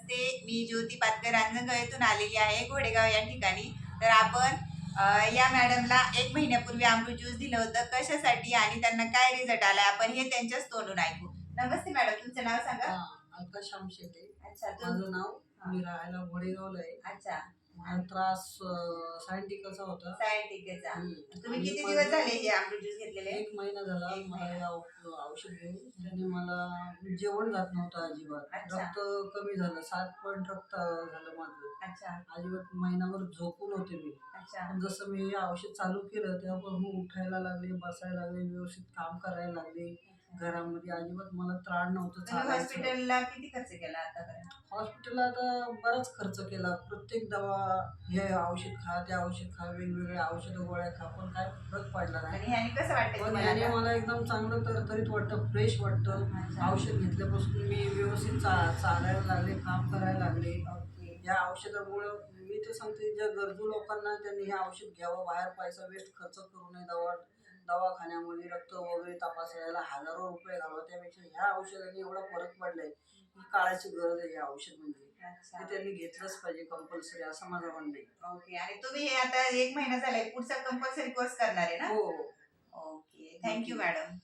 नमस्ते, मी ज्योती पातकर रांजणगाव आलेली आहे घोडेगाव या ठिकाणी. तर आपण या मॅडमला 1 महिन्यापूर्वी अमृत ज्यूस दिलं होतं, कशासाठी आणि त्यांना काय रिझल्ट आला आपण हे त्यांच्याच तोंडून ऐकू. नमस्ते मॅडम, तुमचं नाव सांगा. अलका श्याम शेटे. अच्छा, माझं नाव. मी राहायला घोडेगावला आहे. अच्छा, मला त्रास सायंटिकाचा होता. सायंटिकेचा. तुम्ही आणि किती माझं दिवस झाले हे अमृत ज्यूस घेतलेले? 1 महिना झाला. एक मला महिना. हे औषध घेऊन त्याने मला जेवण जात नव्हतं अजिबात. अच्छा. रक्त कमी झालं. 7 पॉईंट रक्त झालं माझं. अच्छा, अजिबात महिनाभर झोपून होते मी. अच्छा. पण जसं मी हे औषध चालू केलं तेव्हापासून उठायला लागले, बसायला लागले, व्यवस्थित काम करायला लागले. घरामध्ये अजिबात मला त्राण नव्हतं तुम्ही चालायचं. हॉस्पिटलला किती खर्च केला आतापर्यंत? हॉस्पिटलला आता बराच खर्च केला. प्रत्येक दवा, हे औषध खा, ते औषध खा, वेगवेगळ्या औषधं गोळ्या खा, पण काय फरक पडला नाही. आणि ह्याने कसं वाटतंय पण तुम्हाला याने आता? मला एकदम चांगलं तरतरीत वाटतं, फ्रेश वाटतं. अच्छा. औषध घेतल्यापासून मी व्यवस्थित चालायला लागले, काम करायला लागले. ओके. या औषधामुळं मी तर सांगते, ज्या गरजू लोकांना त्यांनी हे औषध घ्यावं. बाहेर पैसा वेस्ट खर्च करू नये. दवाखान्यामध्ये रक्त वगैरे तपासायला हजारो रुपये घालवा, त्यापेक्षा ह्या औषधाने एवढा फरक पडलाय की काळाची गरज आहे हे औषध. म्हणजे अच्छा. ते त्यांनी घेतलंच पाहिजे कंपल्सरी, असं माझं म्हणणं आहे. ओके. आणि तुम्ही हे आता 1 महिना झालाय पुढचा कंपल्सरी कोर्स करणार आहे ना? हो, हो. ओके. Thank you madam.